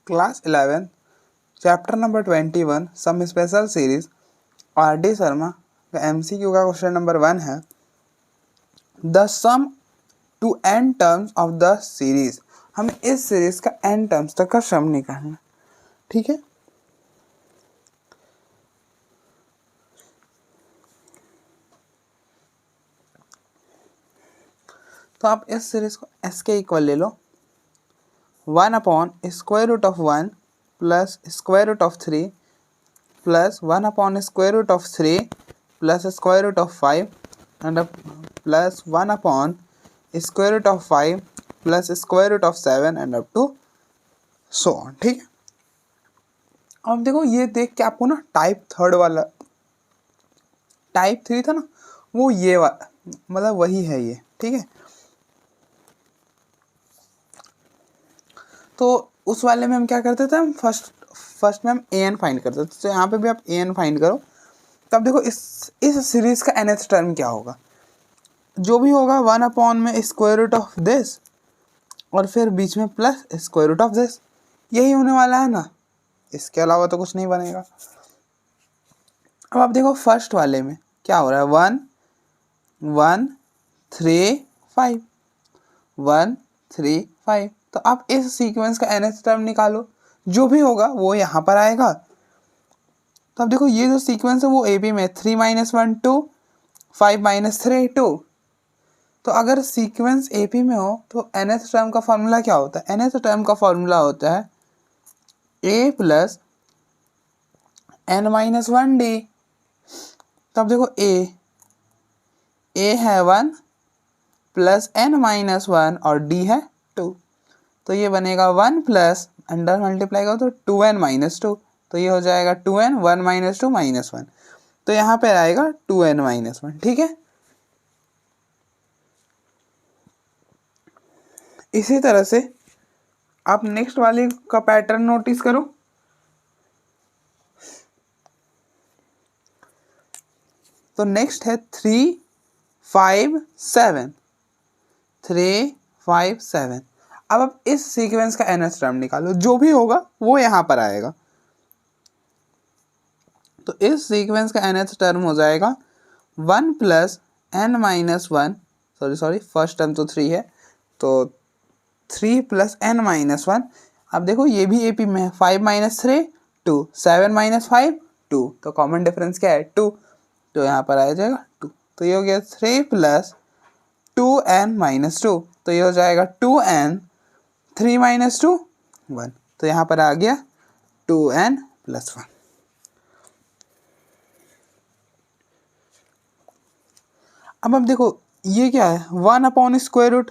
Class 11 chapter number 21 sum special series R D Sharma का MCQ का question number 1 है the sum to n terms of the series. हमें इस series का N terms तक का सम निकालना, ठीक है। तो आप इस सीरीज को एस के इक्वल ले लो 1 upon square root of 1 plus square root of 3 plus 1 upon square root of 3 plus square root of 5 and plus 1 upon square root of 5 plus square root of 7 and up to so on, ठीक है। अब देखो ये देख के आपको ना type 3 वाला टाइप 3 था ना, वो ये वाला मतलब वही है ये, ठीक है। तो उस वाले में हम क्या करते थे, हम फर्स्ट में हम an फाइंड करते थे। तो यहाँ पे भी आप an फाइंड करो। तब देखो इस सीरीज का nth टर्म क्या होगा, जो भी होगा 1 अपॉन में स्क्वायर रूट ऑफ दिस और फिर बीच में plus square root of this, यही होने वाला है ना, इसके अलावा तो कुछ नहीं बनेगा। अब आप देखो फर्स्ट वाले में क्या हो रहा है, 1 1 3 5 1 3 5। तो आप इस सीक्वेंस का nth टर्म निकालो, जो भी होगा वो यहाँ पर आएगा। तो अब देखो ये जो सीक्वेंस है वो ए बी में 3 - 1 2 5 - 3 2। तो अगर सीक्वेंस ए पी में हो तो nth टर्म का फॉर्मूला क्या होता है, nth टर्म का फॉर्मूला होता है a प्लस n - 1 d। तो अब देखो a है 1 प्लस n - 1 और d है 2। तो ये बनेगा 1 प्लस अंडर मल्टीप्लाई करो तो 2n - 2। तो ये हो जाएगा 2n 1 - 2 - 1। तो यहाँ पे आएगा 2n - 1, ठीक है। इसी तरह से आप नेक्स्ट वाले का पैटर्न नोटिस करो। तो नेक्स्ट है 3 5 7 3 5 7। अब आप इस सीक्वेंस का nth टर्म निकालो, जो भी होगा वो यहाँ पर आएगा। तो इस सीक्वेंस का nth टर्म हो जाएगा 1 plus n - 1, sorry first term तो 3 है, तो 3 प्लस n - 1। अब देखो ये भी AP में है, 5 - 3 2 7 - 5 2। तो कॉमन डिफरेंस क्या है 2, तो यहाँ पर आ जाएगा 2। तो ये हो गया 3 प्लस 2n - 2। तो ये हो जाएगा 2n 3 - 2 1। तो यहाँ पर आ गया 2n + 1। अब देखो ये क्या है, 1 अपॉन स्क्वायर रूट।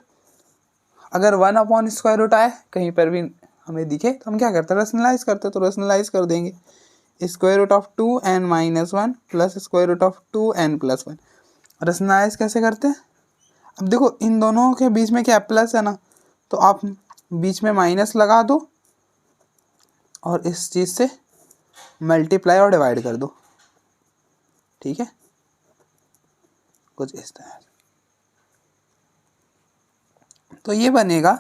अगर 1 अपॉन स्क्वायर रूट आए कहीं पर भी हमें दिखे तो हम क्या करते हैं, रेशनलाइज करते हैं। तो रेशनलाइज कर देंगे, square root of 2n - 1 plus square root of 2n + 1। Rationalise कैसे करते हैं, अब देखो इन दोनों के बीच में क्या प्लस है ना, तो आप बीच में माइनस लगा दो और इस चीज़ से मल्टीप्लाई और डिवाइड कर दो, ठीक है, कुछ इस तरह से। तो ये बनेगा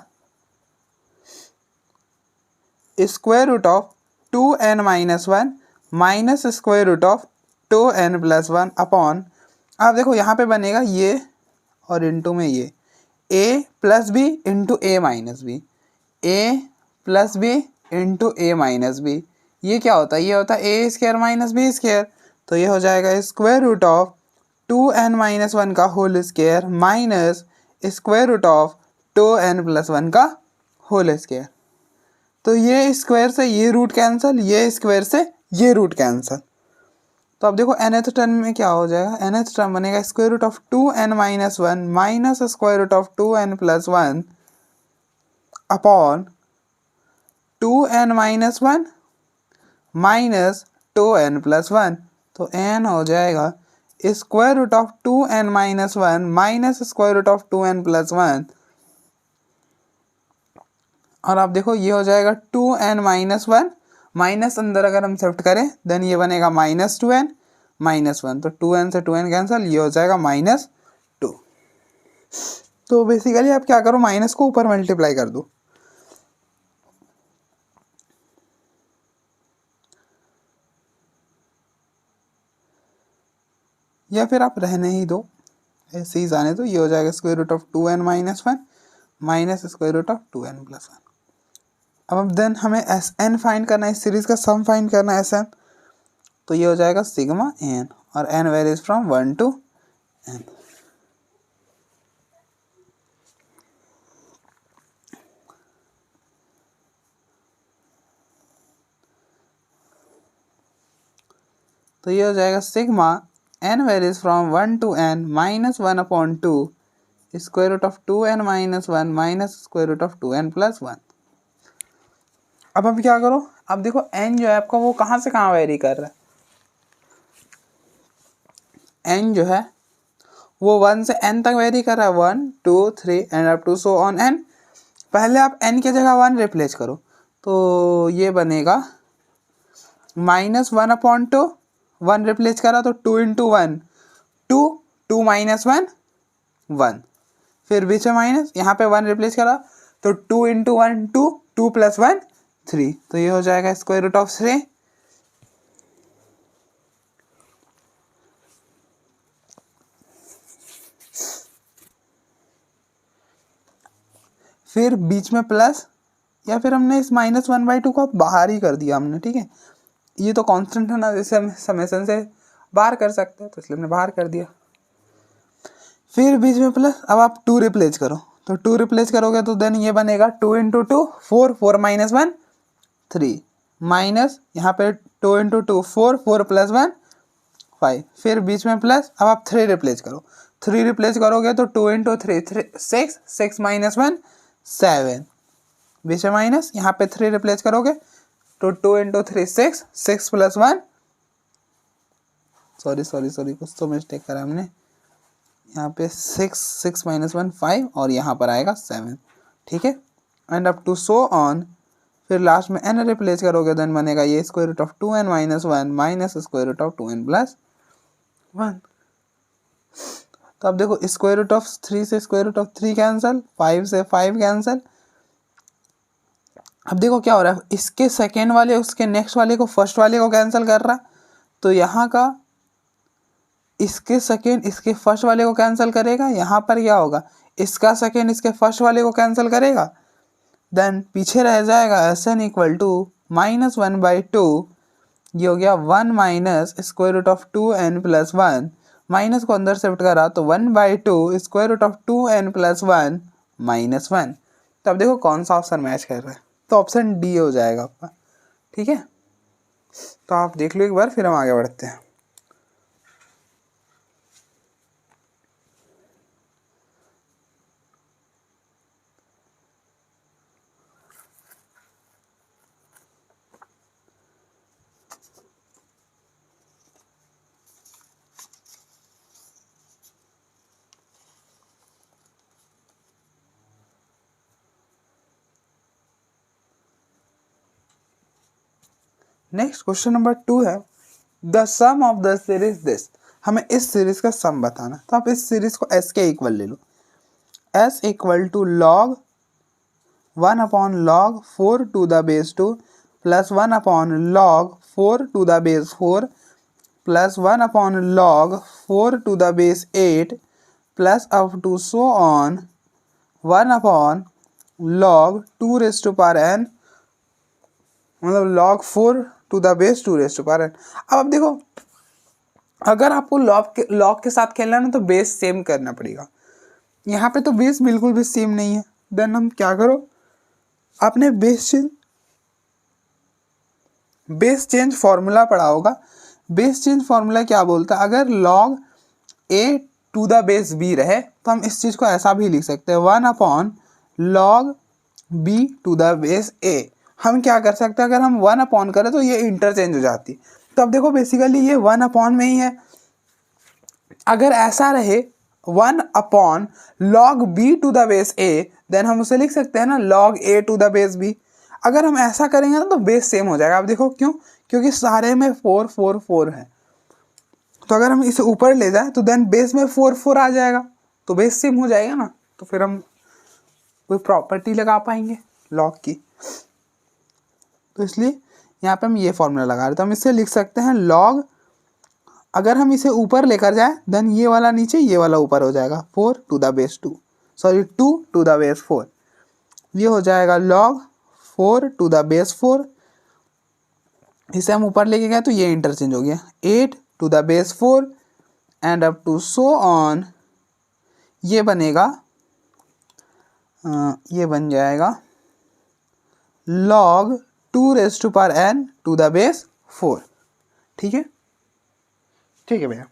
square root of 2n - 1 minus square root of 2n + 1 upon, आप देखो यहाँ पे बनेगा ये और इंटू में ये a plus b into a minus b, a plus b into a minus b. ये क्या होता है, ये होता है a square minus b square. तो ये हो जाएगा स्क्वायर रूट ऑफ 2n - 1 का whole square minus square root of 2n + 1 का होल स्क्वायर। तो ये स्क्वायर से ये रूट कैंसिल, ये स्क्वायर से ये रूट कैंसिल। तो अब देखो nth टर्म में क्या हो जाएगा, nth टर्म बनेगा square root of 2n - 1 minus square root of 2n + 1 upon 2n - 1 minus 2n + 1। तो n हो जाएगा square root of 2n - 1 minus square root of 2n + 1। और आप देखो ये हो जाएगा 2n - 1 माइनस अंदर अगर हम शिफ्ट करें देन ये बनेगा -2n - 1। तो 2n से 2n कैंसिल, ये हो जाएगा -2। तो बेसिकली आप क्या करो, माइनस को ऊपर मल्टीप्लाई कर दो। या फिर आप रहने ही दो, ऐसे ही जाने दो। ये हो जाएगा square root of 2n minus 1 minus square root of 2n plus 1। अब देन हमें एस एन फाइंड करना है, इस सीरीज का सम फाइंड करना है एस एन। तो ये हो जाएगा सिग्मा एन, और n varies from 1 to n। तो ये हो जाएगा sigma n varies from 1 to n minus 1/2 square root of 2n minus 1 minus square root of 2n plus 1। अब हम क्या करो, अब देखो n जो है आपका वो कहाँ से कहाँ वेरी कर रहा है। n जो है वो 1 से n तक वेरी कर रहा है, 1 2 3 and up to so on n। पहले आप n की जगह 1 रिप्लेस करो, तो ये बनेगा -1/2, 1 रिप्लेस करा तो 2 × 1 2, 2 माइनस 1 1, फिर बीच में माइनस, यहाँ पे 1 रिप्लेस करा तो 2 × 1 2, 2 प्लस 1 3। तो ये हो जाएगा स्क्वायर रूट ऑफ 3। फिर बीच में प्लस, या फिर हमने इस -1/2 को बाहर ही कर दिया हमने, ठीक है। ये तो कांस्टेंट है ना, जैसे हम समेशन से बाहर कर सकते हैं, तो इसलिए हमने बाहर कर दिया। फिर बीच में प्लस, अब आप 2 रिप्लेस करो, तो 2 रिप्लेस करोगे तो देन ये बनेगा 2 × 2 4, 4 माइनस 1 3, माइनस यहाँ पे 2 × 2 4, 4 प्लस 1 5, फिर बीच में प्लस। अब आप 3 रिप्लेस करो, 3 रिप्लेस करोगे तो 2 × 3 6, 6 माइनस 1 7, बीच में माइनस, यहाँ पे 3 रिप्लेस करोगे तो 2 × 3 6, 6 प्लस 1 सॉरी कुछ तो मिस्टेक करा हमने, यहाँ पे 6, 6 माइनस 1 5, और यहाँ पर आएगा 7, ठीक है। And up to so on, फिर लास्ट में n रिप्लेस करोगे देन बनेगा ये square root of 2n minus 1 minus square root of 2n plus 1। तो अब देखो स्क्वायर रूट ऑफ 3 से स्क्वायर रूट ऑफ 3 कैंसिल, 5 से 5 कैंसिल। अब देखो क्या हो रहा है, इसके सेकेंड वाले उसके नेक्स्ट वाले को फर्स्ट वाले को कैंसिल कर रहा है, तो यहाँ का इसके सेकेंड इसके फर्स्ट वाले को कैंसिल करेगा, यहाँ पर क्या होगा, इसका सेकेंड इसके फर्स्ट वाले को कैंसिल करेगा, देन पीछे रह जाएगा Sn इक्वल टू -1/2, ये हो गया 1 minus square root of 2n plus 1, minus को अंदर शिफ्ट करा तो 1/2 square root of 2n plus 1 minus 1। तो अब देखो कौन सा ऑप्शन मैच कर रहा है, तो ऑप्शन डी हो जाएगा आपका, ठीक है। तो आप देख लो एक बार, फिर हम आगे बढ़ते हैं। नेक्स्ट क्वेश्चन नंबर 2 है, the sum of the series this. हमें इस सीरीज का सम बताना, तो आप इस सीरीज को s के इक्वल ले लो, s equal to log 1/log 4 to the base 2 plus 1/log 4 to the base 4 plus 1/log 4 to the base 8 plus up to so on 1/log 2 raised to power n, मतलब log 4 to the base 2 raised to power n। अब देखो, अगर आपको log के साथ खेलना है ना, तो बेस सेम करना पड़ेगा। यहाँ पे तो बेस बिल्कुल भी सेम नहीं है, देन हम क्या करो, आपने बेस चेंज फॉर्मूला पढ़ा होगा। बेस चेंज फॉर्मूला क्या बोलता है, अगर log a to the base b रहे तो हम इस चीज़ को ऐसा भी लिख सकते हैं, 1/log b to the base a। हम क्या कर सकते हैं, अगर हम 1 करें तो ये इंटरचेंज हो जाती, तो अब देखो बेसिकली ये 1 में ही है। अगर ऐसा रहे 1/log b to the base a, then हम उसे लिख सकते हैं ना log a to the base b। अगर हम ऐसा करेंगे ना तो बेस सेम हो जाएगा। अब देखो क्यों, क्योंकि सारे में 4 4 4 है, तो अगर हम इसे ऊपर ले जाए तो देन बेस में 4 4 आ जाएगा, तो बेस सेम हो जाएगा ना, तो फिर हम कोई प्रॉपर्टी लगा पाएंगे लॉग की। तो इसलिए यहाँ पे हम ये फॉर्मूला लगा रहे, तो हम इससे लिख सकते हैं log अगर हम इसे ऊपर लेकर जाए देन ये वाला नीचे ये वाला ऊपर हो जाएगा 4 to the base 2, sorry 2 to the base 4, ये हो जाएगा log 4 टू द बेस 4, इसे हम ऊपर लेके गए तो ये इंटरचेंज हो गया 8 to the base 4 and up to so on, ये बनेगा ये बन जाएगा log 2 raise to power n to the base 4। ठीक है, ठीक है भैया।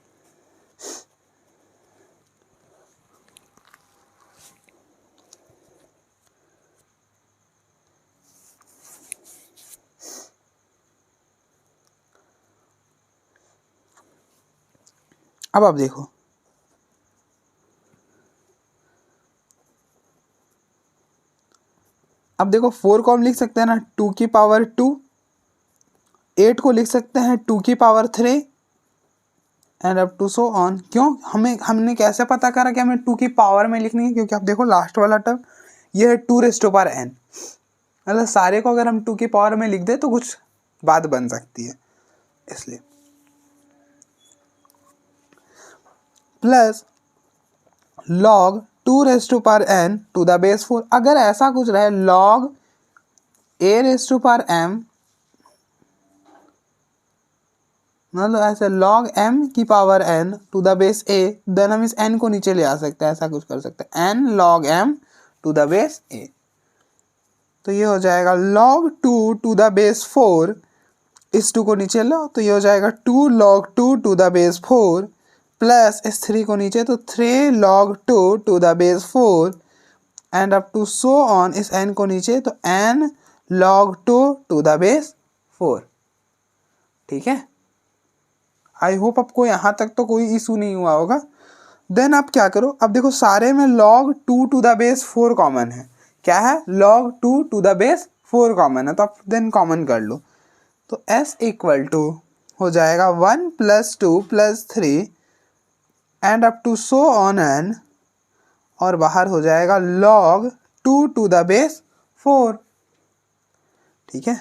अब आप देखो, अब देखो 4 को हम लिख सकते हैं ना 2 की पावर 2, 8 को लिख सकते हैं 2 की power 3 and up to so on. क्यों, हमने कैसे पता करा कि हमें 2 की पावर में लिखनी है? क्योंकि आप देखो लास्ट वाला टर्म ये है 2 रेज़ टू पावर n, मतलब सारे को अगर हम 2 की पावर में लिख दे तो कुछ बात बन सकती है, इसलिए plus log 2 raise to power n to the base 4। अगर ऐसा कुछ रहे log a raise to power m, मतलब ऐसे log m की power n to the base a, then हम इस n को नीचे ले आ सकते हैं, ऐसा कुछ कर सकते हैं n log m to the base a। तो ये हो जाएगा log 2 टू द बेस 4, इस 2 को नीचे लो तो ये हो जाएगा 2 log 2 to the base 4 plus इस 3 को नीचे तो 3 log 2 to the base 4 and up to so on, इस n को नीचे तो n log 2 to the base 4। ठीक है, आई होप आपको यहाँ तक तो कोई इशू नहीं हुआ होगा। देन आप क्या करो, अब देखो सारे में log 2 to the base 4 common है। क्या है? log 2 to the base 4 common है, तो आप देन कॉमन कर लो तो s इक्वल टू हो जाएगा 1 plus 2 plus 3 and up to so on n, और बाहर हो जाएगा log 2 टू द बेस 4। ठीक है,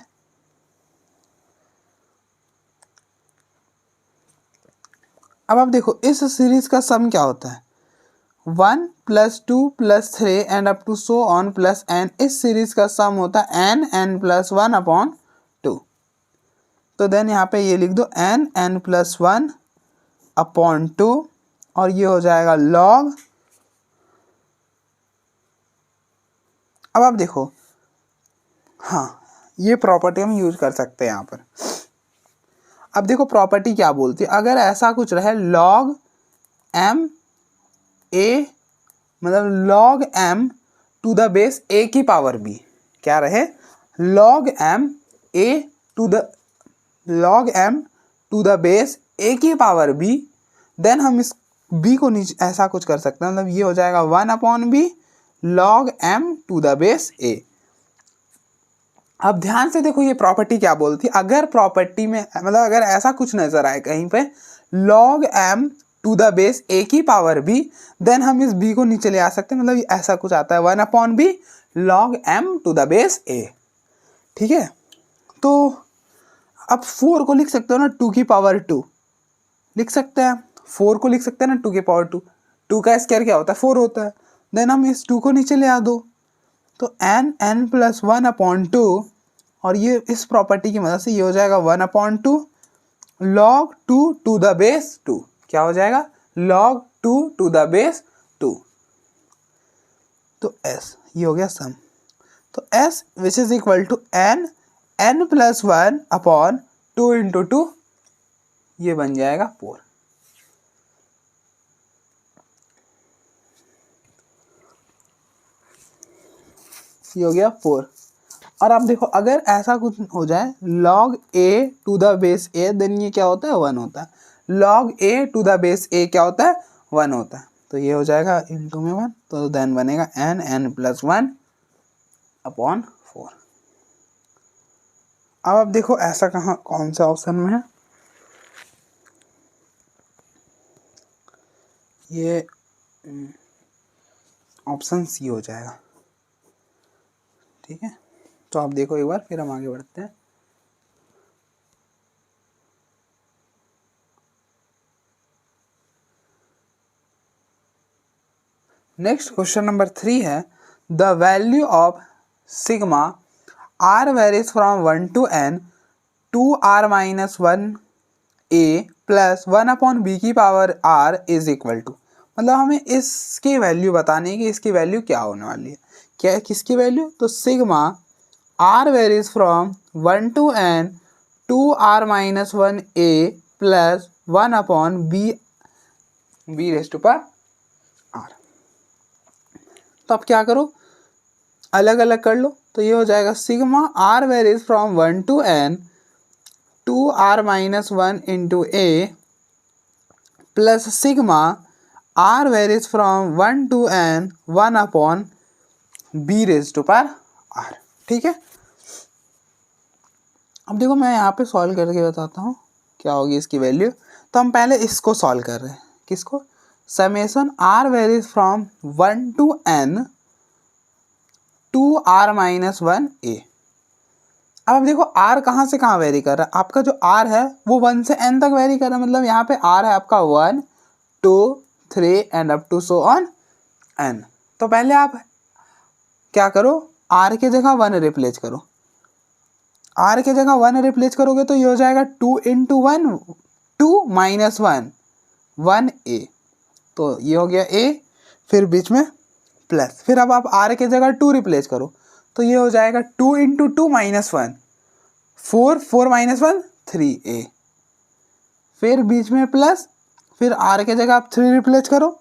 अब आप देखो इस सीरीज का सम क्या होता है, 1 plus 2 plus 3 and up to so on plus n, इस सीरीज का सम होता है n प्लस 1 अपॉन 2। तो देन यहाँ पे ये लिख दो n प्लस 1 अपॉन 2, और ये हो जाएगा log। अब आप देखो, हाँ ये प्रॉपर्टी हम यूज कर सकते हैं यहाँ पर। अब देखो प्रॉपर्टी क्या बोलती है, अगर ऐसा कुछ रहे log m a, मतलब log m to the base a की पावर b, क्या रहे log m a to the log m to the base a की पावर b, देन हम इस b को नीचे ऐसा कुछ कर सकते हैं, मतलब ये हो जाएगा 1 upon b log m to the base a। अब ध्यान से देखो ये प्रॉपर्टी क्या बोलती है, अगर प्रॉपर्टी में मतलब अगर ऐसा कुछ नजर आए कहीं पे log m to the base a की पावर b, देन हम इस b को नीचे ले आ सकते हैं, मतलब ऐसा कुछ आता है 1 upon b log m to the base a। ठीक है, तो अब 4 को लिख सकते हो ना 2 की पावर 2 लिख सकते हैं, 4 को लिख सकते हैं ना 2 की पावर 2, 2 का स्क्वायर क्या होता है 4 होता है, देन हम इस 2 को नीचे ले आ दो तो n प्लस 1 अपॉन 2, और ये इस प्रॉपर्टी की मदद से ये हो जाएगा 1 upon 2 log 2 to the base 2, क्या हो जाएगा log 2 टू द बेस 2। तो s ये हो गया सम, तो s which is equal to n plus 1 upon 2 into 2, ये बन जाएगा 4। ये हो गया 4। और आप देखो अगर ऐसा कुछ हो जाए log a to the base a, then ये क्या होता है 1 होता है, log a to the base a क्या होता है 1 होता है, तो ये हो जाएगा इंटू में 1, तो देन बनेगा n प्लस 1 अपॉन 4। अब आप देखो ऐसा कहाँ कौन सा ऑप्शन में है, ये ऑप्शन सी हो जाएगा। ठीक है, तो आप देखो एक बार फिर हम आगे बढ़ते हैं। नेक्स्ट क्वेश्चन नंबर 3 है the value of sigma are varies from 1 to n 2r-1 a plus 1 upon B की power r is equal to, मतलब हमें इसकी वैल्यू बतानी है कि इसकी वैल्यू क्या होने वाली है। क्या है किसकी वैल्यू? तो sigma are varies from 1 to n 2r-1 a plus 1 upon b raise to power r। तो अब क्या करो, अलग अलग कर लो। तो ये हो जाएगा sigma are varies from 1 to n 2r-1 into a plus sigma are varies from 1 to n 1 upon b raise to power r। ठीक है, अब देखो मैं यहाँ पे सॉल्व करके बताता हूँ क्या होगी इसकी वैल्यू। तो हम पहले इसको सॉल्व कर रहे हैं, किसको? Summation r varies from 1 to n 2r-1 a। अब देखो r कहाँ से कहाँ वेरी कर रहा है, आपका जो r है वो 1 से n तक वेरी कर रहा है, मतलब यहाँ पे r है आपका 1 2 3 and up to so on n। तो पहले आप क्या करो, r के जगह 1 रिप्लेस करो। r के जगह 1 रिप्लेस करोगे तो ये हो जाएगा 2 इंटू 1 2 माइनस 1 1 a। तो ये हो गया a, फिर बीच में प्लस, फिर अब आप r के जगह 2 रिप्लेस करो तो ये हो जाएगा 2 इंटू 2 माइनस 1 4 4 माइनस 1 3a, फिर बीच में प्लस, फिर r के जगह आप 3 रिप्लेस करो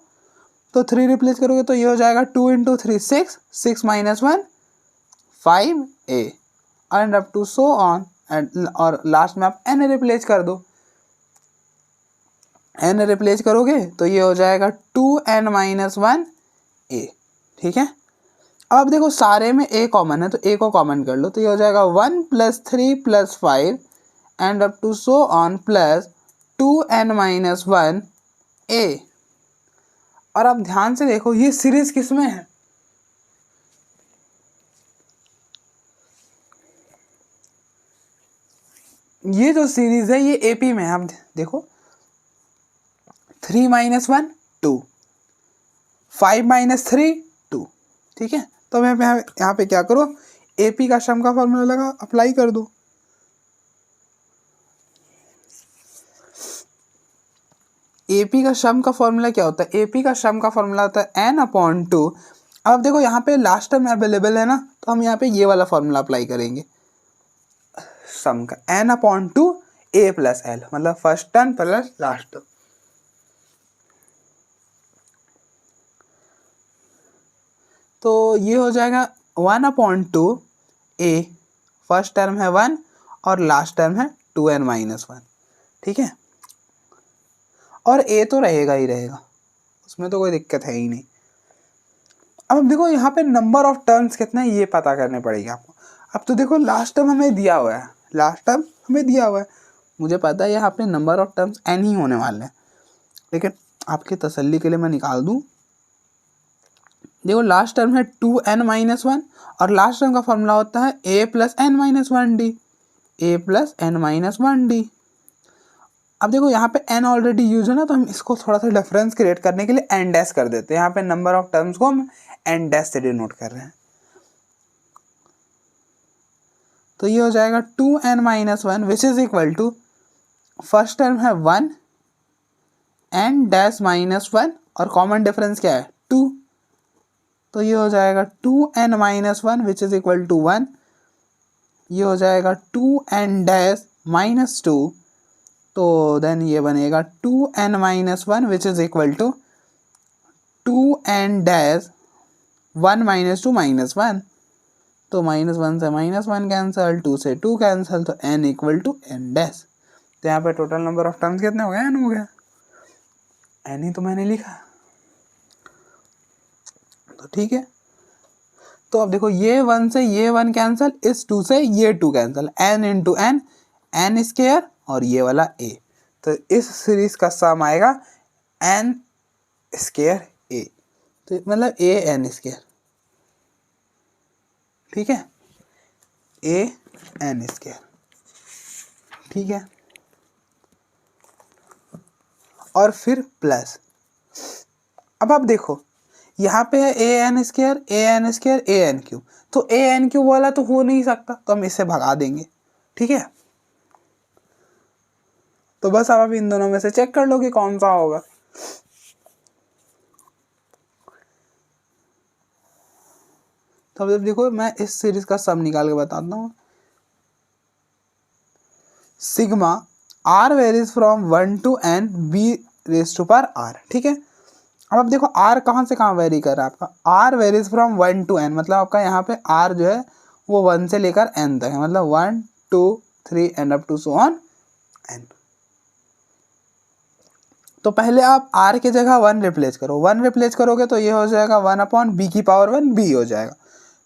तो 3 रिप्लेस करोगे तो ये हो जाएगा 2 into 3 6 6 minus 1 5a and up to so on and, और लास्ट में आप n रिप्लेस कर दो। n रिप्लेस करोगे तो ये हो जाएगा 2n-1 a। ठीक है, अब देखो सारे में a कॉमन है तो a को कॉमन कर लो तो ये हो जाएगा 1 + 3 + 5 and up to so on plus 2n-1 a। और अब ध्यान से देखो ये सीरीज किस में है, ये जो सीरीज है ये AP में है। अब देखो 3 - 1 2 5 - 3 2। ठीक है, तो मैं यहाँ पे क्या करो, AP का सम का फॉर्मूला लगा अप्लाई कर दो। AP का सम का फॉर्मूला क्या होता है? AP का सम का फॉर्मूला होता है n/2। अब देखो यहाँ पे लास्ट टर्म अवेलेबल है ना, तो हम यहाँ पे ये वाला फॉर्मूला अप्लाई करेंगे सम का, n/2 a + l, मतलब first term plus last term. तो ये हो जाएगा 1/2 a, फर्स्ट टर्म है 1 और लास्ट टर्म है 2n-1। ठीक है, और a तो रहेगा ही रहेगा, उसमें तो कोई दिक्कत है ही नहीं। अब देखो यहाँ पे नंबर ऑफ टर्म्स कितने हैं ये पता करने पड़ेगा आपको। अब तो देखो लास्ट टर्म हमें दिया हुआ है, लास्ट टर्म हमें दिया हुआ है, मुझे पता है यहाँ पे नंबर ऑफ टर्म्स n ही होने वाले हैं, लेकिन आपकी तसल्ली के लिए मैं निकाल दूँ। देखो लास्ट टर्म है 2n-1 और लास्ट टर्म का फॉर्मूला होता है a + n-1d, a + n-1d। अब देखो यहाँ पे n ऑलरेडी यूज है ना, तो हम इसको थोड़ा सा डिफरेंस क्रिएट करने के लिए n डैश कर देते हैं। यहाँ पे नंबर ऑफ टर्म्स को हम n डैश से डिनोट कर रहे हैं। तो ये हो जाएगा 2n-1 which is equal to, first term है 1 n-1 और कॉमन डिफरेंस क्या है 2, तो ये हो जाएगा 2n-1 which is equal to 1। ये हो जाएगा 2n-2, तो देन ये बनेगा 2n-1 which is equal to 2n-1 - 2 - 1, तो -1 से -1 कैंसल, 2 से 2 कैंसल, तो n equal to n dash. तो यहाँ पे टोटल नंबर ऑफ टर्म्स कितने हो गए? n हो गया, n ही तो मैंने लिखा। तो ठीक है, तो अब देखो ये 1 से ये 1 कैंसल, इस 2 से ये 2 cancel, n into n, n square और ये वाला a। तो इस सीरीज का सम आएगा n स्क्वायर a, तो मतलब a n स्क्वायर। ठीक है, a n स्क्वायर। ठीक है, और फिर प्लस। अब आप देखो यहाँ पे है A N square A N cube, तो ए एन क्यूब वाला तो हो नहीं सकता, तो हम इसे भगा देंगे। ठीक है, तो बस अब आप इन दोनों में से चेक कर लो कि कौन सा होगा। तो अब देखो मैं इस सीरीज का सम निकाल के बताता हूँ। Sigma are varies from 1 to n b raise to power r. ठीक है, अब देखो आर कहाँ से कहाँ वेरी कर रहा है आपका, r varies from 1 to n, मतलब आपका यहाँ पे आर जो है वो 1 से लेकर n तक है, मतलब 1 2 3 and up to so on n। तो पहले आप r की जगह 1 रिप्लेस करो, 1 रिप्लेस करोगे तो ये हो जाएगा 1/b की पावर 1 b हो जाएगा,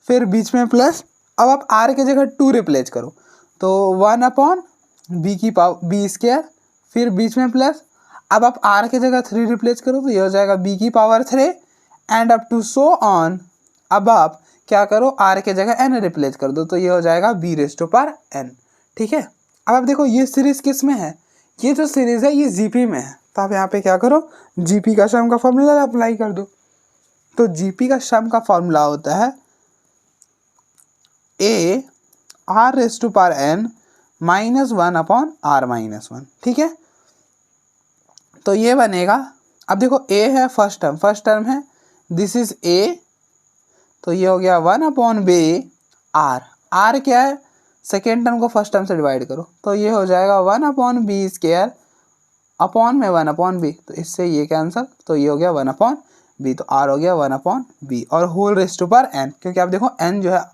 फिर बीच में प्लस। अब आप r की जगह 2 रिप्लेस करो तो 1/b की पावर b स्क्वायर, फिर बीच में प्लस। अब आप r की जगह 3 रिप्लेस करो तो ये हो जाएगा b की power 3 and up to so on. अब आप क्या करो, r की जगह n रिप्लेस कर दो तो ये हो जाएगा b raise to power n। ठीक है, अब आप देखो ये सीरीज किस में है, ये जो सीरीज है ये जीपी में है, तो आप यहाँ पे क्या करो, जीपी का सम का फॉर्मूला अप्लाई कर दो। तो जीपी का सम का फॉर्मूला होता है a r raise to power n -1/r-1। ठीक है, तो ये बनेगा, अब देखो a है फर्स्ट टर्म है, दिस इज a, तो ये हो गया 1/b r क्या है, सेकेंड टर्म को फर्स्ट टर्म से डिवाइड करो तो ये हो जाएगा 1/b स्क्वायर अपॉन में 1/b, तो इससे ये कैंसिल, तो ये हो गया 1/b, तो r हो गया 1/b और whole raise to power n, क्योंकि आप देखो n जो है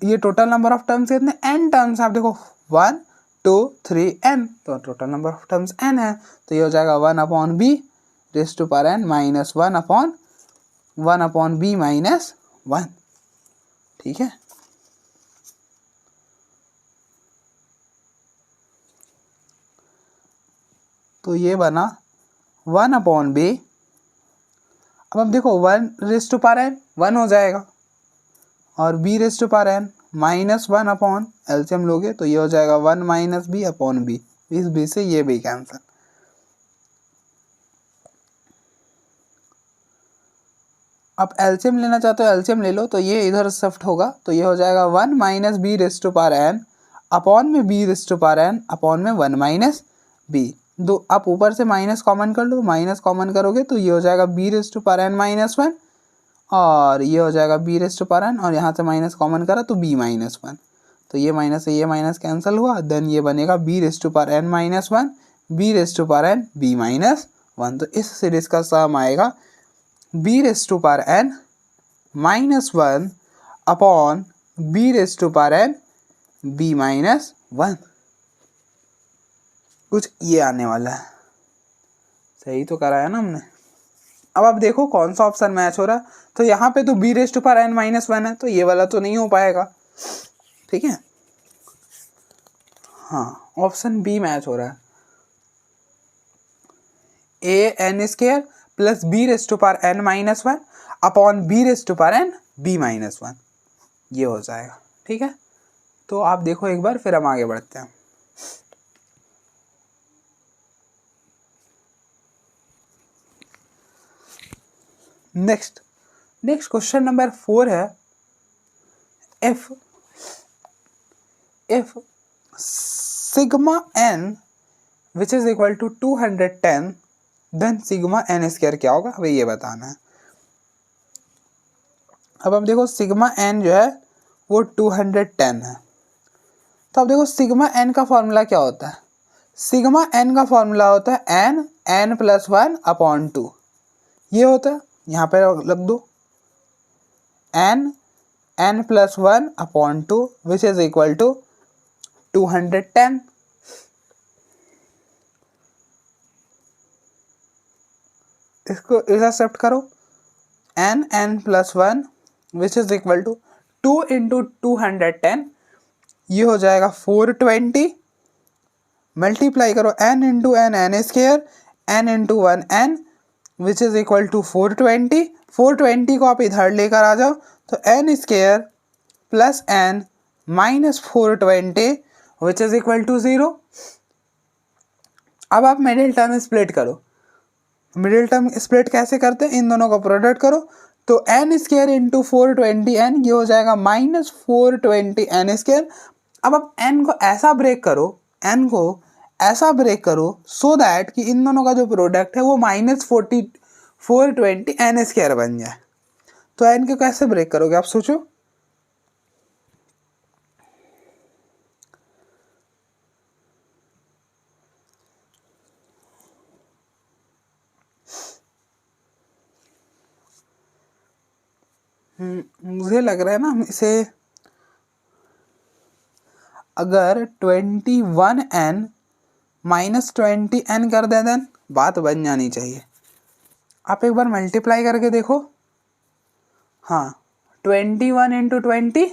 ये टोटल नंबर ऑफ टर्म्स कितने n टर्म्स, आप देखो 1 2 3 n, तो total number of terms n है, तो ये हो जाएगा 1/b raise to power n minus 1/b minus 1। ठीक है, तो ये बना 1/b। अब हम देखो 1 रेज टू पावर n 1 हो जाएगा और b raise to power n -1 upon LCM लोगे तो ये हो जाएगा 1 - b अपॉन b, इस b से ये b कैंसिल। अब एलसीएम लेना चाहते हो एलसीएम ले लो, तो ये इधर शिफ्ट होगा तो ये हो जाएगा 1 - b raise to power n upon में b raise to power n upon में 1 - b। दो आप ऊपर से माइनस कॉमन कर लो, माइनस कॉमन करोगे तो ये हो जाएगा b raise to power n -1 और ये हो जाएगा b raise to power n, और यहाँ से माइनस कॉमन करा तो b -1, तो ये माइनस से ये माइनस कैंसिल हुआ, देन ये बनेगा b raise to power n -1 b raise to power n b -1। तो इस सीरीज का सम आएगा b raise to power n -1 upon b raise to power n b -1, कुछ ये आने वाला है। सही तो कराया ना हमने। अब आप देखो कौन सा ऑप्शन मैच हो रहा है, तो यहाँ पे तो b raise to power n -1 है, तो ये वाला तो नहीं हो पाएगा। ठीक है, हाँ ऑप्शन बी मैच हो रहा है, A N square plus b raise to power n -1 upon b raise to power n b -1, ये हो जाएगा। ठीक है, तो आप देखो एक बार, फिर हम आगे बढ़ते हैं। नेक्स्ट क्वेश्चन नंबर 4 है, if sigma n which is equal to 210 then sigma n square क्या होगा, हमें ये बताना है। अब हम देखो सिग्मा n जो है वो 210 है, तो अब देखो सिग्मा n का फॉर्मूला क्या होता है, सिग्मा n का फॉर्मूला होता है n + 1 अपॉन 2, ये होता है, यहाँ पे लग दो n + 1 upon 2 which is equal to 210। इसको इधर शिफ्ट करो, n + 1 which is equal to 2 × 210, ये हो जाएगा 420, मल्टीप्लाई करो n × n square n × 1 n which is equal to 420। 420 को आप इधर लेकर आ जाओ तो n square plus n minus 420 which is equal to 0। अब आप मिडिल टर्म स्प्लिट करो, मिडिल टर्म स्प्लिट कैसे करते हैं, इन दोनों का प्रोडक्ट करो तो एन स्क्वायर इंटू 420n ये हो जाएगा माइनस 420n स्क्वायर। अब आप एन को ऐसा ब्रेक करो, एन को ऐसा ब्रेक करो सो दैट कि इन दोनों का जो प्रोडक्ट है वो माइनस 420n स्क्वायर बन जाए। तो एन को कैसे ब्रेक करोगे आप सोचो। मुझे लग रहा है ना हम इसे अगर 21n माइनस 20n कर दे दें बात बन जानी चाहिए। आप एक बार मल्टीप्लाई करके देखो। हाँ 21 इंटू 20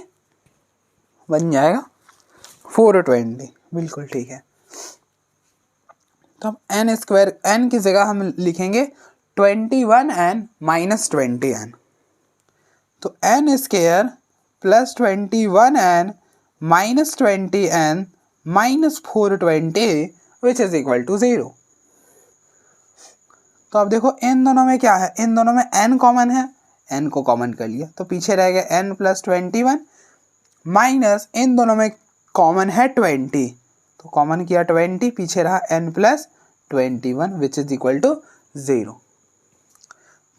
बन जाएगा 420, बिल्कुल ठीक है। तो अब एन स्क्वायर, एन की जगह हम लिखेंगे 21n माइनस 20n। तो n square plus 21n minus 20n minus 420 which is equal to 0। तो अब देखो इन दोनों में क्या है, इन दोनों में n कॉमन है, n को कॉमन कर लिया तो पीछे रह गया n प्लस 21 माइनस इन दोनों में कॉमन है 20 तो कॉमन किया 20, पीछे रहा n plus 21 which is equal to 0।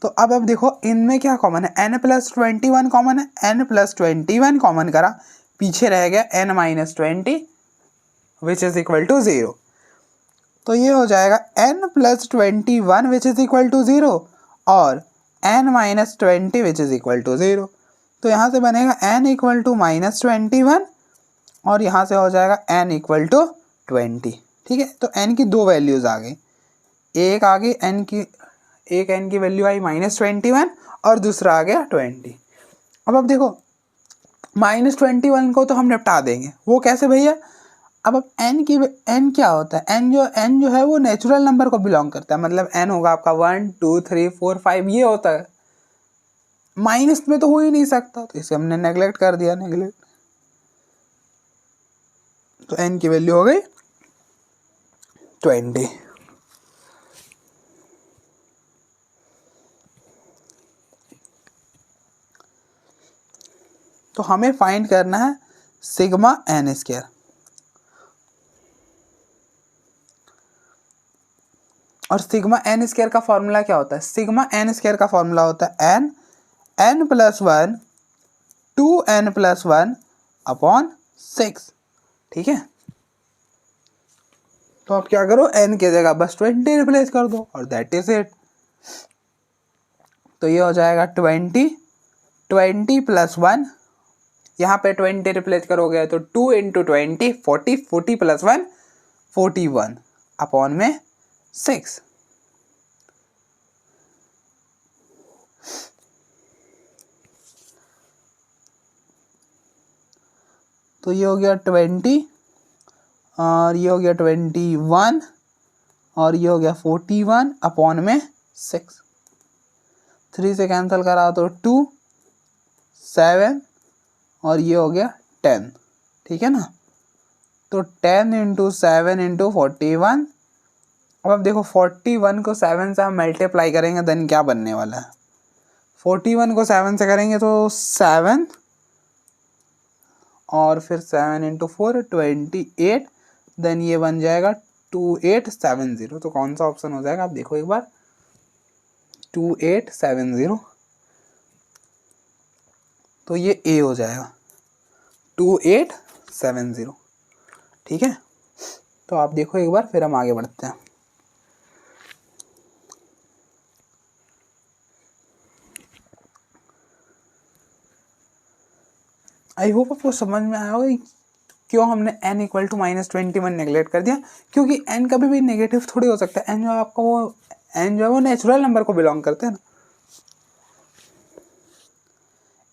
तो अब देखो इनमें क्या कॉमन है, n प्लस 21 कॉमन है, n प्लस 21 कॉमन करा, पीछे रह गया n minus 20 which is equal to 0। तो ये हो जाएगा n plus 21 which is equal to 0 और n minus 20 which is equal to 0। तो यहाँ से बनेगा n इक्वल टू माइनस 21 और यहाँ से हो जाएगा n इक्वल टू 20। ठीक है, तो n की दो वैल्यूज़ आ गई, एक आ गई n की, एक n की वैल्यू आई माइनस 21 और दूसरा आ गया 20। अब देखो माइनस 21 को तो हम निपटा देंगे, वो कैसे भैया। अब n की, n क्या होता है, n जो है वो नेचुरल नंबर को बिलोंग करता है, मतलब n होगा आपका 1 2 3 4 5 ये होता है, माइनस में तो हो ही नहीं सकता, तो इसे हमने नेगलेक्ट कर दिया, नेगलेक्ट। तो n की वैल्यू हो गई 20। तो हमें फाइंड करना है सिग्मा n स्क्वायर। और सिग्मा n स्क्वायर का फॉर्मूला क्या होता है, सिग्मा n स्क्वायर का फॉर्मूला होता है n plus 1 2n plus 1 upon 6। ठीक है, तो आप क्या करो n की जगह बस 20 रिप्लेस कर दो और दैट इज इट। तो ये हो जाएगा 20 प्लस 1, यहाँ पे 20 रिप्लेस करोगे तो 2 इंटू 20 40 प्लस 1 41 अपॉन में 6। तो ये हो गया 20 और ये हो गया 21 और ये हो गया 41 अपॉन में 6। 3 से कैंसिल करा तो 2 7 और ये हो गया 10। ठीक है ना, तो 10 इंटू 7 इंटू 41। अब देखो 41 को 7 से हम मल्टीप्लाई करेंगे देन क्या बनने वाला है, 41 को 7 से करेंगे तो 7 और फिर 7 इंटू 4 28 देन ये बन जाएगा 2870। तो कौन सा ऑप्शन हो जाएगा आप देखो एक बार, 2870। तो ये ए हो जाएगा 2870। ठीक है, तो आप देखो एक बार फिर हम आगे बढ़ते हैं। आई होप आपको समझ में आया होगा क्यों हमने n equal to minus 21 neglect कर दिया, क्योंकि n कभी भी नेगेटिव थोड़ी हो सकता है, n जो आपका वो n जो है वो नेचुरल नंबर को बिलोंग करते हैं ना,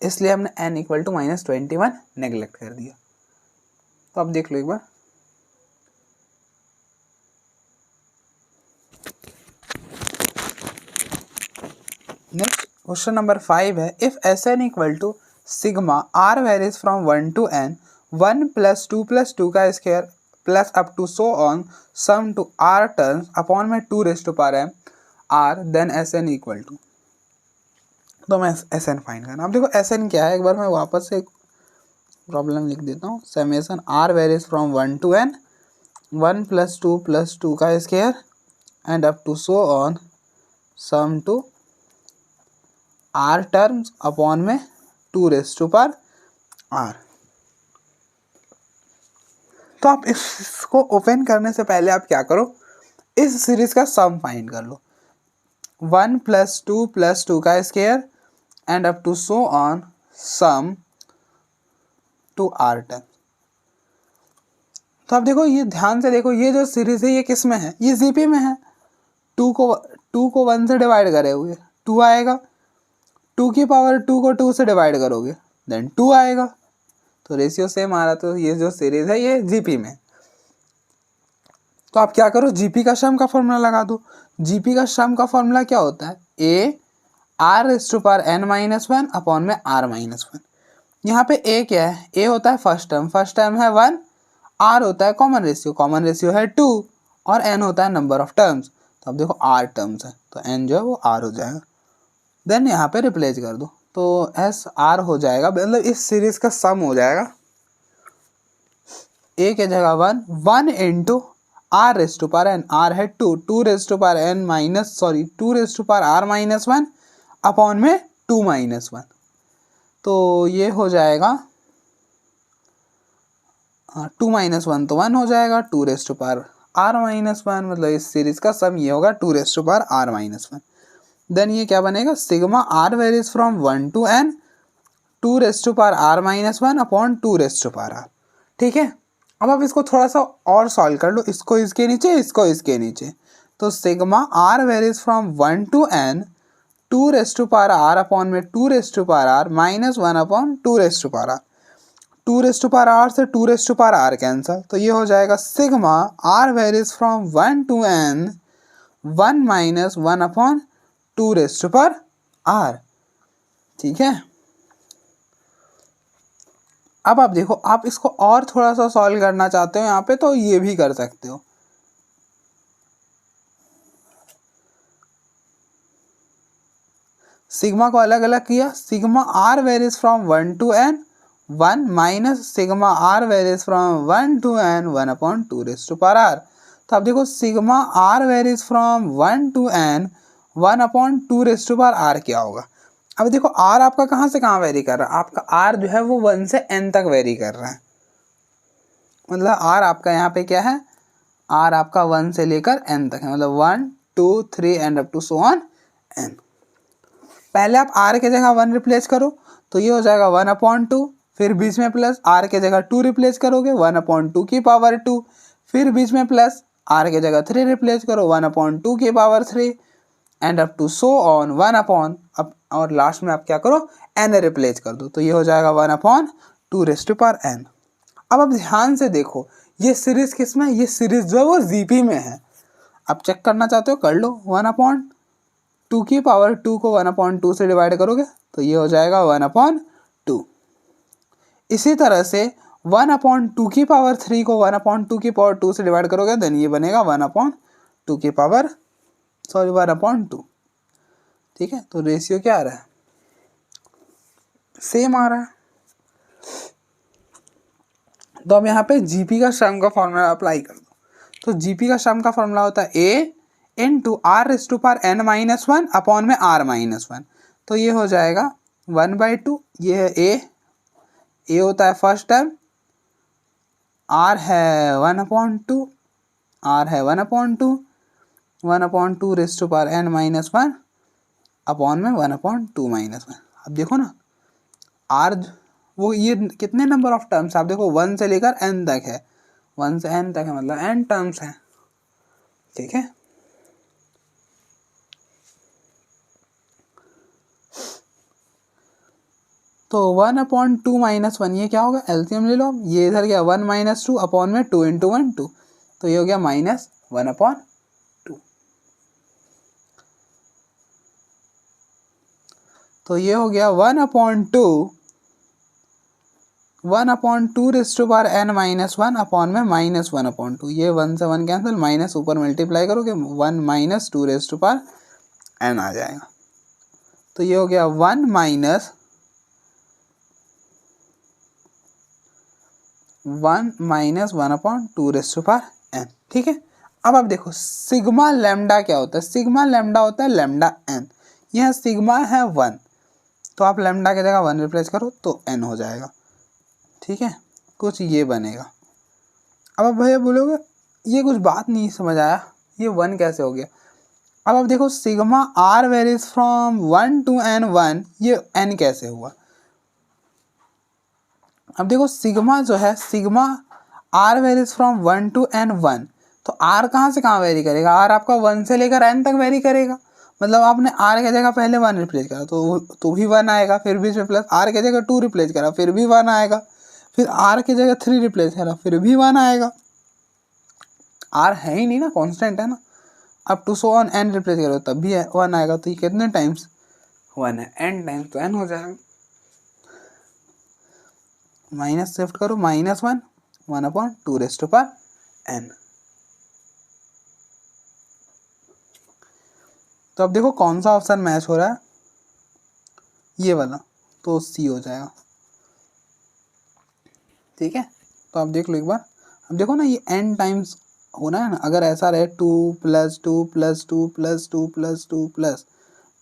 इसलिए हमने n equal to minus 21 neglect कर दिया। तो अब देख लो एक बार, नेक्स्ट क्वेश्चन नंबर 5 है, if Sn equal to sigma r varies from 1 to n 1 plus 2 का square plus up to so on sum to r terms upon में 2 raise to power m r then S n equal to, तो मैं S N find करना। अब देखो S N क्या है, एक बार मैं वापस से प्रॉब्लम लिख देता हूँ। Summation r varies from 1 to n, 1 + 2 का square and up to so on sum to r terms upon में 2⁻r। तो आप इसको ओपन करने से पहले आप क्या करो, इस सीरीज का सम फाइंड कर लो। 1 + 2 का square and up to so on sum to r term. तो आप देखो, ये ध्यान से देखो, ये जो सीरीज है ये किस में है, ये जीपी में है। 2 को 1 से डिवाइड करे हुए 2 आएगा, 2 की पावर 2 को 2 से डिवाइड करोगे देन 2 आएगा। तो रेशियो सेम आ रहा, तो ये जो सीरीज है ये जीपी में। तो आप क्या करो, जीपी का सम का फॉर्मूला लगा दो। जीपी का सम का फॉर्मूला क्या होता है, ए r⁻n-1 अपॉन में r-1। यहाँ पे ए क्या है, ए होता है फर्स्ट टर्म है 1, आर होता है कॉमन रेशियो है 2 और एन होता है नंबर ऑफ टर्म्स। तो अब देखो आर टर्म्स है तो एन जो है वो आर हो जाएगा। देन यहाँ पे रिप्लेस कर दो तो एस आर हो जाएगा, मतलब इस सीरीज का सम हो जाएगा ए के जगह 1 इंटू r⁻n, आर है 2, 2⁻r-1 अपॉन में 2-1। तो ये हो जाएगा 2-1 तो 1 हो जाएगा, 2⁻r-1, मतलब इस सीरीज का सम ये होगा 2⁻r-1। देन ये क्या बनेगा, sigma are varies from 1 to n, 2⁻r-1 upon 2⁻r। ठीक है, अब आप इसको थोड़ा सा और सॉल्व कर लो, इसको इसके नीचे, इसको इसके नीचे। तो sigma are varies from 1 to n, 2⁻r upon में 2⁻r -1 अपॉन 2⁻r। 2⁻r से 2⁻r कैंसल, तो ये हो जाएगा sigma are varies from 1 to n 1 - 1 upon 2⁻r। ठीक है, अब आप देखो, आप इसको और थोड़ा सा सॉल्व करना चाहते हो यहाँ पे तो ये भी कर सकते हो। सिग्मा को अलग अलग किया, sigma are varies from 1 to n 1 minus sigma are varies from 1 to n 1 upon 2⁻r। तो आप देखो sigma are varies from 1 to n 1 upon 2⁻r क्या होगा। अब देखो r आपका कहाँ से कहाँ वेरी कर रहा है, आपका r जो है वो 1 से n तक वेरी कर रहा है, मतलब r आपका यहाँ पे क्या है, r आपका 1 से लेकर n तक है, मतलब 1 2 3 and up to so on n। पहले आप r के जगह 1 रिप्लेस करो तो ये हो जाएगा 1/2, फिर बीच में प्लस r के जगह 2 रिप्लेस करोगे 1/2 की पावर 2, फिर बीच में प्लस r के जगह 3 रिप्लेस करो 1/2 की power 3 and up to so on 1 upon, अब और लास्ट में आप क्या करो, n रिप्लेस कर दो, तो ये हो जाएगा 1/2⁻n। अब आप ध्यान से देखो, ये सीरीज किस में है, ये सीरीज जो है वो जीपी में है। आप चेक करना चाहते हो कर लो, 1/2 की पावर 2 को 1/2 से डिवाइड करोगे तो ये हो जाएगा 1/2। इसी तरह से 1/2 की पावर 3 को 1/2 की पावर 2 से डिवाइड करोगे देन ये बनेगा 1/2 की पावर 1/2। ठीक है, तो रेशियो क्या आ रहा है, सेम आ रहा है। तो अब यहाँ पे जीपी का सम का फॉर्मूला अप्लाई कर दो। तो जीपी का सम का फॉर्मूला होता है a इंटू r⁻n-1 अपॉन में r-1। तो ये हो जाएगा 1/2, ये है a होता है फर्स्ट टर्म, r है 1/2, r है 1/2, 1/2⁻n-1 अपॉन में 1/2-1। अब देखो ना r वो ये कितने नंबर ऑफ टर्म्स, आप देखो 1 से लेकर n तक है, 1 से n तक है मतलब n टर्म्स हैं। ठीक है, तो 1/2-1 ये क्या होगा, एलसीएम ले लो, ये इधर गया 1 - 2 अपॉन में 2 × 1 2, तो ये हो गया -1/2। तो ये हो गया 1/2 1/2⁻n-1 अपॉन में -1/2। ये 1 से 1 कैंसिल, माइनस ऊपर मल्टीप्लाई करोगे 1 - 2⁻n एन आ जाएगा। तो ये हो गया 1 माइनस 1/2 ठीक है। अब आप देखो सिग्मा लैम्डा क्या होता है, सिग्मा लैम्डा होता है लैम्डा एन। यह सिग्मा है 1, तो आप लैम्डा की जगह 1 रिप्लेस करो तो एन हो जाएगा, ठीक है। कुछ ये बनेगा। अब आप भैया बोलोगे ये कुछ बात नहीं समझ आया, ये 1 कैसे हो गया। अब आप देखो sigma are varies from 1 to n1, ये n कैसे हुआ। अब देखो सिग्मा जो है, sigma are varies from 1 to n1, तो आर कहाँ से कहाँ वेरी करेगा, आर आपका 1 से लेकर n तक वेरी करेगा। मतलब आपने आर की जगह पहले 1 रिप्लेस करा तो भी 1 आएगा, फिर भी इसमें प्लस आर की जगह 2 रिप्लेस करा फिर भी 1 आएगा, फिर आर की जगह 3 रिप्लेस करा फिर भी 1 आएगा। आर है ही नहीं ना, कांस्टेंट है ना। अब to so on n replace करो तब भी 1 आएगा, तो ये कितने टाइम्स 1 है, n टाइम्स, तो n हो जाएगा। माइनस शिफ्ट करो, -1 1/2n। तो अब देखो कौन सा ऑप्शन मैच हो रहा है, ये वाला, तो सी हो जाएगा, ठीक है। तो आप देख लो एक बार। अब देखो ना ये n टाइम्स होना है ना, अगर ऐसा रहे 2 + 2 + 2 + 2 + 2 +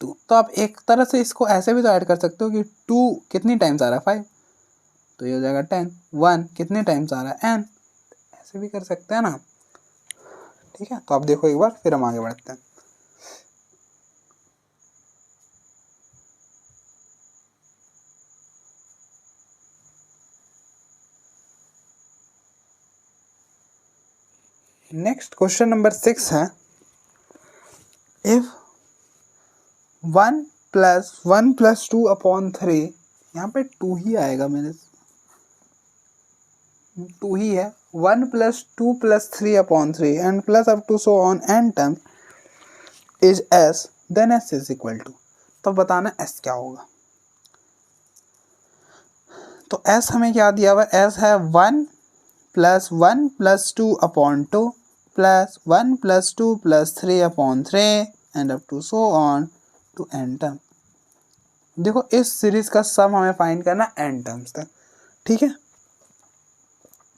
2, तो आप एक तरह से इसको ऐसे भी तो ऐड कर सकते हो कि 2 कितनी टाइम्स आ रहा है 5, तो ये हो जाएगा 10। 1 कितने टाइम्स आ रहा है n, ऐसे भी कर सकते हैं ना, ठीक है। तो आप देखो एक बार, फिर हम आगे बढ़ते हैं। नेक्स्ट क्वेश्चन नंबर 6 है, इफ 1 + 1 + 2/3, यहाँ पे 2 ही आएगा, मेरे 2 ही है, 1 + 2 + 3/3 and plus up to so on n term is s, then s is equal to, तो बताना s क्या होगा। तो s हमें क्या दिया हुआ है, s है 1 + 1 + 2/2 plus 1 + 2 + 3/3 and up to so on to n term. देखो इस सीरीज का सम हमें फाइंड करना n टर्म्स तक, ठीक है।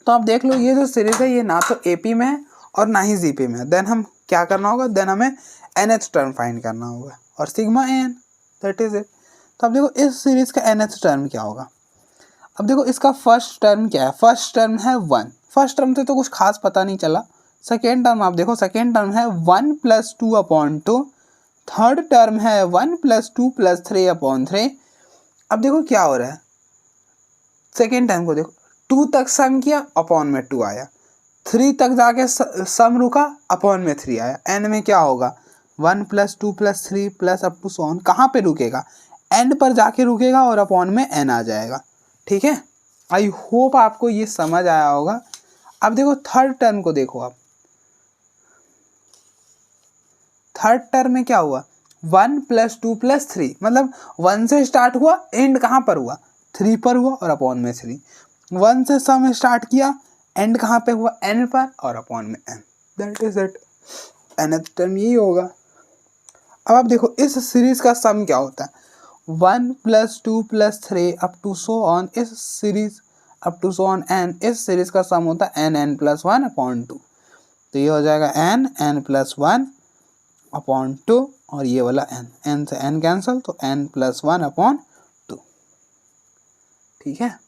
तो आप देख लो ये जो सीरीज है ये ना तो एपी में है और ना ही जीपी में है। देन हम क्या करना होगा, देन हमें nth टर्म फाइंड करना होगा और sigma n, that is it. तो अब देखो इस सीरीज का nth टर्म क्या होगा। अब देखो इसका फर्स्ट टर्म क्या है, फर्स्ट टर्म है 1, फर्स्ट टर्म से तो कुछ खास पता नहीं चला। सेकेंड टर्म आप देखो, सेकेंड टर्म है 1 + 2/2, थर्ड टर्म है 1 + 2 + 3/3। अब देखो क्या हो रहा है, सेकेंड टर्म को देखो, 2 तक सम किया अपॉन में 2 आया, 3 तक जाके सम रुका अपॉन में 3 आया, एन में क्या होगा 1 + 2 + 3 plus up to so on, कहाँ पे रुकेगा, एंड पर जाके रुकेगा और अपॉन में एन आ जाएगा, ठीक है। आई होप आपको ये समझ आया होगा। अब देखो थर्ड टर्म को देखो आप, थर्ड टर्म में क्या हुआ 1 + 2 + 3, मतलब 1 से स्टार्ट हुआ एंड कहाँ पर हुआ 3 पर हुआ और अपॉन में 3, 1 से सम स्टार्ट किया एंड कहाँ पे हुआ n पर और अपॉन में n, that is it, nth term यही होगा। अब आप देखो इस सीरीज का सम क्या होता है, 1 + 2 + 3 अप टू सो ऑन, इस series up to so on n, इस सीरीज का सम होता है n + 1/2, तो ये हो जाएगा n + 1/2 और ये वाला n से n कैंसिल, तो n + 1/2, ठीक है।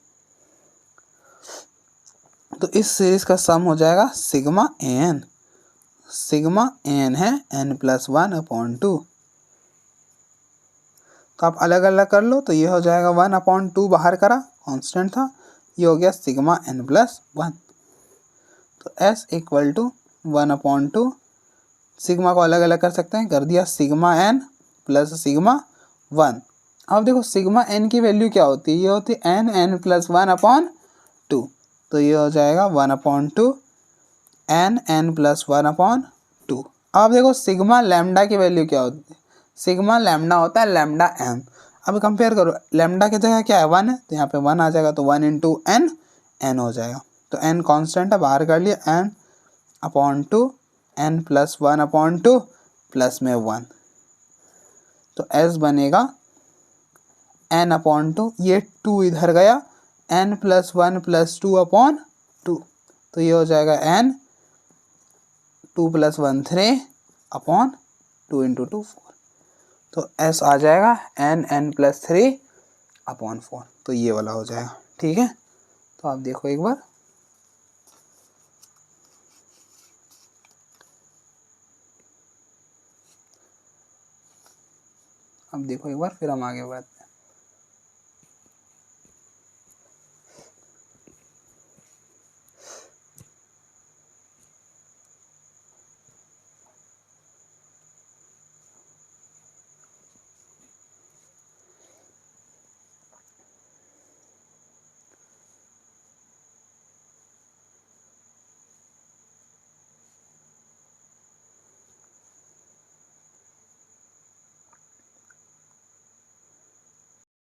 तो इस सीरीज का सम हो जाएगा सिग्मा n, सिग्मा n है n + 1/2। तो आप अलग अलग कर लो, तो ये हो जाएगा 1/2 बाहर करा कांस्टेंट था, ये हो गया सिग्मा n + 1, तो s = 1/2, सिग्मा को अलग अलग कर सकते हैं, कर दिया सिग्मा n + सिग्मा 1। अब देखो सिग्मा n की वैल्यू क्या होती है, ये होती है n + 1/2, तो ये हो जाएगा 1/2 n + 1/2। अब देखो सिग्मा लैम्डा की वैल्यू क्या होती है, सिग्मा लैम्डा होता है लैम्डा m। अब कंपेयर करो, लैम्डा की जगह क्या है 1 है, तो यहाँ पे 1 आ जाएगा, तो 1 × n, n हो जाएगा, तो n कांस्टेंट है बाहर कर लिया, n/2 n + 1/2 प्लस में 1, तो s बनेगा n/2, ये 2 इधर गया, n + 1 + 2/2, तो ये हो जाएगा n 2 + 1 3/2 × 2 4, तो s आ जाएगा n + 3/4, तो ये वाला हो जाएगा। ठीक है, तो आप देखो एक बार, अब देखो एक बार, फिर हम आगे बढ़ते हैं।